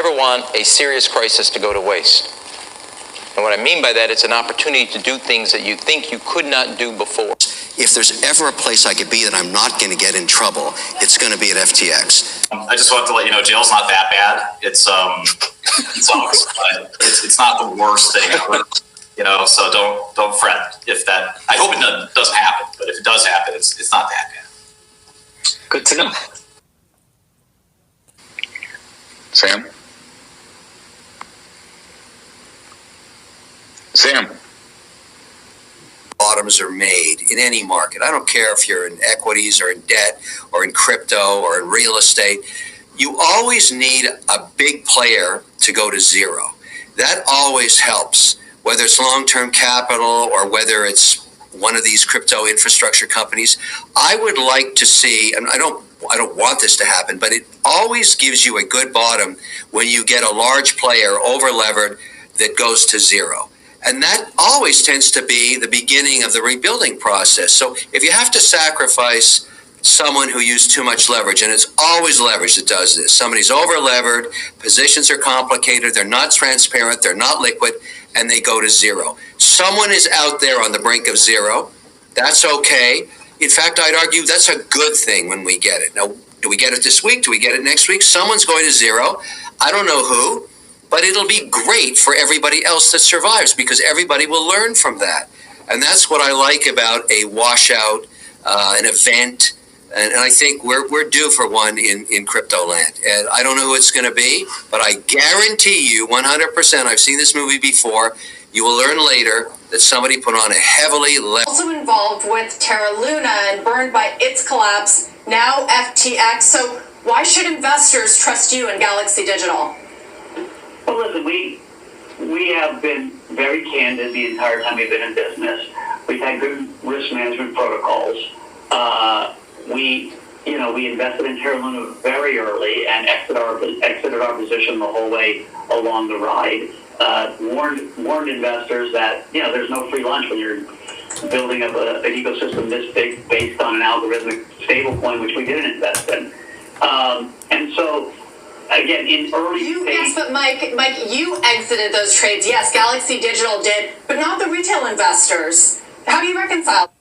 never want a serious crisis to go to waste. And what I mean by that, it's an opportunity to do things that you think you could not do before. If there's ever a place I could be that I'm not going to get in trouble, it's going to be at FTX. I just wanted to let you know, jail's not that bad. It's not the worst thing ever. So don't fret if that. I hope it doesn't happen, but if it does happen, it's not that bad. Good to know. Sam? Bottoms are made in any market. I don't care if you're in equities or in debt or in crypto or in real estate. You always need a big player to go to zero. That always helps, whether it's long-term capital or whether it's one of these crypto infrastructure companies. I would like to see, and I don't want this to happen, but it always gives you a good bottom when you get a large player over-levered that goes to zero. And that always tends to be the beginning of the rebuilding process. So if you have to sacrifice someone who used too much leverage, and it's always leverage that does this. Somebody's over-levered, positions are complicated, they're not transparent, they're not liquid, and they go to zero. Someone is out there on the brink of zero. That's okay. In fact, I'd argue that's a good thing when we get it. Now, do we get it this week? Do we get it next week? Someone's going to zero. I don't know who, but it'll be great for everybody else that survives because everybody will learn from that. And that's what I like about a washout, an event. And I think we're due for one in crypto land. And I don't know who it's going to be, but I guarantee you 100%, I've seen this movie before, you will learn later that somebody put on a heavily... Also involved with Terra Luna and burned by its collapse, now FTX. So why should investors trust you in Galaxy Digital? Well, listen, we have been very candid the entire time we've been in business. We've had good risk management protocols. We invested in Terra Luna very early and exited our position the whole way along the ride. Warned investors that there's no free lunch when you're building up an ecosystem this big based on an algorithmic stablecoin, which we didn't invest in. And so, again, in early stage... Yes, but Mike, you exited those trades. Yes, Galaxy Digital did, but not the retail investors. How do you reconcile?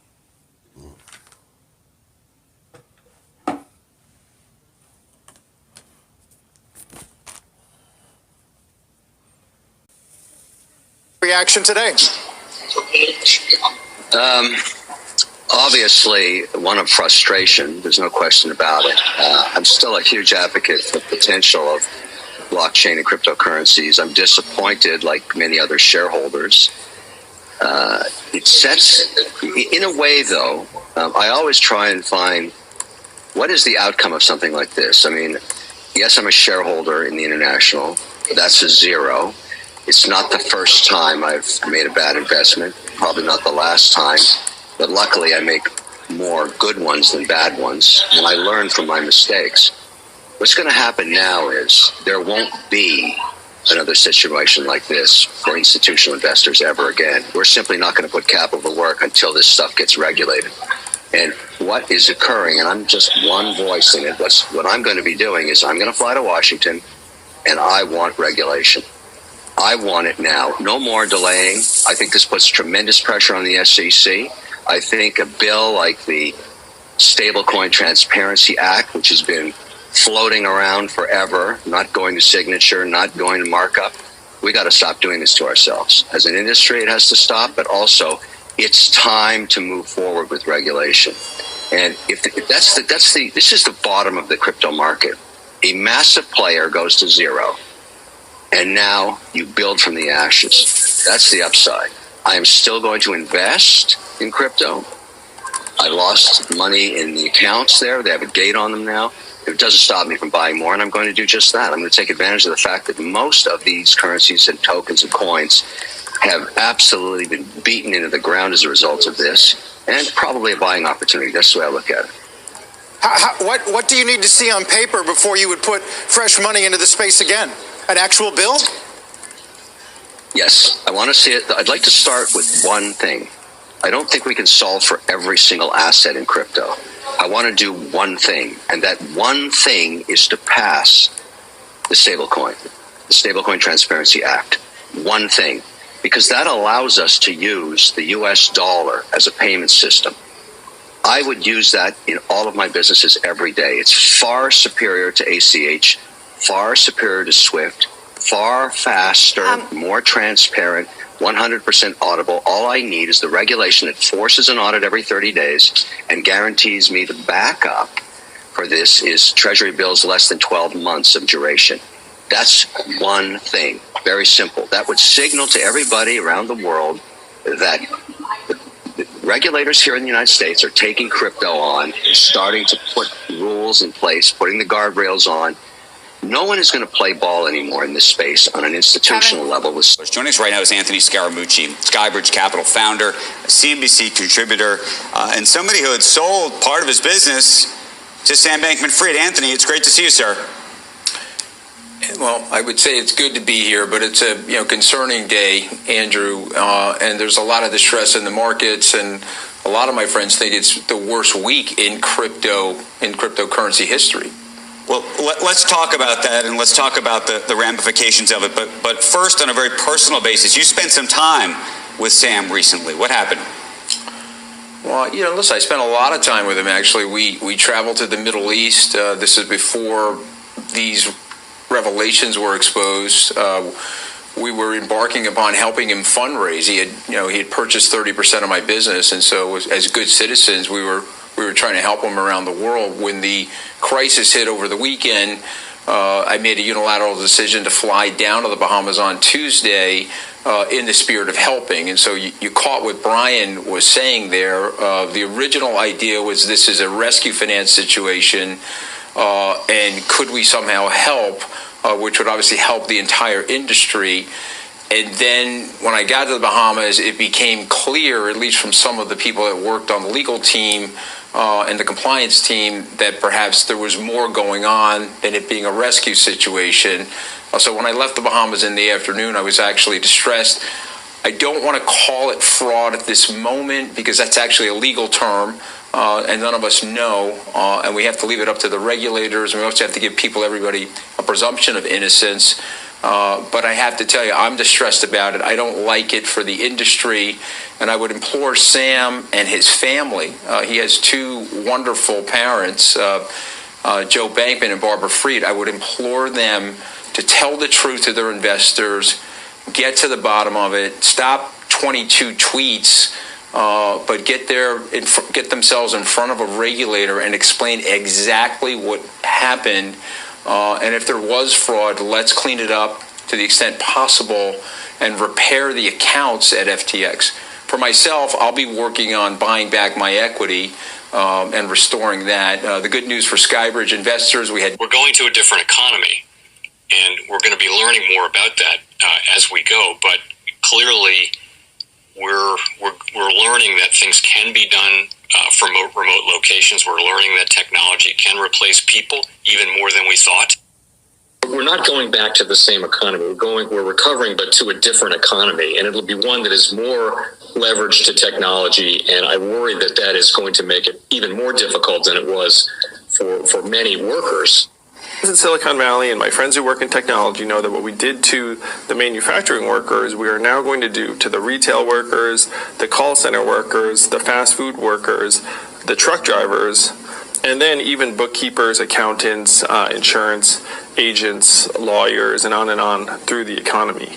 Reaction today? Obviously, one of frustration. There's no question about it. I'm still a huge advocate for the potential of blockchain and cryptocurrencies. I'm disappointed, like many other shareholders. It sets, in a way, though, I always try and find what is the outcome of something like this. I mean, yes, I'm a shareholder in the International. That's a zero. It's not the first time I've made a bad investment, probably not the last time, but luckily I make more good ones than bad ones, and I learn from my mistakes. What's going to happen now is there won't be another situation like this for institutional investors ever again. We're simply not going to put capital to work until this stuff gets regulated. And what is occurring, and I'm just one voice in it, what I'm going to be doing is I'm going to fly to Washington, and I want regulation. I want it now. No more delaying. I think this puts tremendous pressure on the SEC. I think a bill like the Stablecoin Transparency Act, which has been floating around forever, not going to signature, not going to markup, we got to stop doing this to ourselves. As an industry, it has to stop, but also it's time to move forward with regulation. And if this is the bottom of the crypto market. A massive player goes to zero. And now you build from the ashes. That's the upside. I am still going to invest in crypto. I lost money in the accounts there. They have a date on them now. It doesn't stop me from buying more, and I'm going to do just that. I'm going to take advantage of the fact that most of these currencies and tokens and coins have absolutely been beaten into the ground as a result of this, and probably a buying opportunity. That's the way I look at it. What do you need to see on paper before you would put fresh money into the space again? An actual bill? Yes, I want to see it. I'd like to start with one thing. I don't think we can solve for every single asset in crypto. I want to do one thing, and that one thing is to pass the stablecoin. the Stablecoin Transparency Act. One thing, because that allows us to use the US dollar as a payment system. I would use that in all of my businesses every day. It's far superior to ACH, far superior to SWIFT, far faster, more transparent, 100% auditable. All I need is the regulation that forces an audit every 30 days and guarantees me the backup for this is Treasury bills less than 12 months of duration. That's one thing. Very simple. That would signal to everybody around the world that regulators here in the United States are taking crypto on, starting to put rules in place, putting the guardrails on. No one is going to play ball anymore in this space on an institutional level. Joining us right now is Anthony Scaramucci, Skybridge Capital founder, CNBC contributor, and somebody who had sold part of his business to Sam Bankman-Fried. Anthony, it's great to see you, sir. Well, I would say it's good to be here, but it's a concerning day, Andrew, and there's a lot of distress in the markets, and a lot of my friends think it's the worst week in cryptocurrency history. Well, let's talk about that, and let's talk about the ramifications of it. But first, on a very personal basis, you spent some time with Sam recently. What happened? Well, listen, I spent a lot of time with him, actually. We traveled to the Middle East. This is before these revelations were exposed. We were embarking upon helping him fundraise. He had purchased 30% of my business, and so as good citizens, we were trying to help him around the world. When the crisis hit over the weekend, I made a unilateral decision to fly down to the Bahamas on Tuesday in the spirit of helping. And so you caught what Brian was saying there. The original idea was this is a rescue finance situation, and could we somehow help, which would obviously help the entire industry. And then when I got to the Bahamas, it became clear, at least from some of the people that worked on the legal team and the compliance team, that perhaps there was more going on than it being a rescue situation. So when I left the Bahamas in the afternoon, I was actually distressed. I don't want to call it fraud at this moment because that's actually a legal term, and none of us know, and we have to leave it up to the regulators, and we also have to give everybody a presumption of innocence. But I have to tell you, I'm distressed about it. I don't like it for the industry, and I would implore Sam and his family. He has two wonderful parents, Joe Bankman and Barbara Fried. I would implore them to tell the truth to their investors, get to the bottom of it, stop 22 tweets, but get themselves in front of a regulator and explain exactly what happened. And if there was fraud, let's clean it up to the extent possible and repair the accounts at FTX. For myself, I'll be working on buying back my equity and restoring that. The good news for Skybridge investors, we're going to a different economy, and we're going to be learning more about that as we go. But clearly, we're learning that things can be done from remote locations. We're learning that technology can replace people even more than we thought. We're not going back to the same economy. We're recovering, but to a different economy, and it'll be one that is more leveraged to technology. And I worry that that is going to make it even more difficult than it was for many workers. In Silicon Valley, and my friends who work in technology know that what we did to the manufacturing workers, we are now going to do to the retail workers, the call center workers, the fast food workers, the truck drivers, and then even bookkeepers, accountants, insurance agents, lawyers, and on through the economy.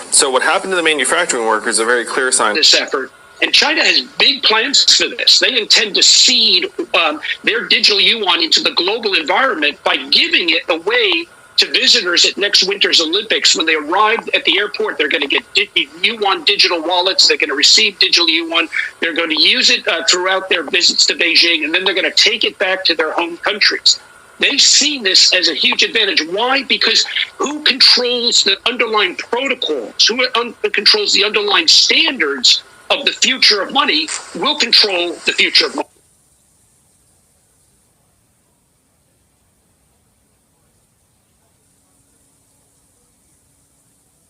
So what happened to the manufacturing workers is a very clear sign. This effort. And China has big plans for this. They intend to seed their digital yuan into the global environment by giving it away to visitors at next winter's Olympics. When they arrive at the airport, they're going to get yuan digital wallets. They're going to receive digital yuan. They're going to use it throughout their visits to Beijing, and then they're going to take it back to their home countries. They see this as a huge advantage. Why? Because who controls the underlying protocols, who controls the underlying standards of the future of money will control the future of money.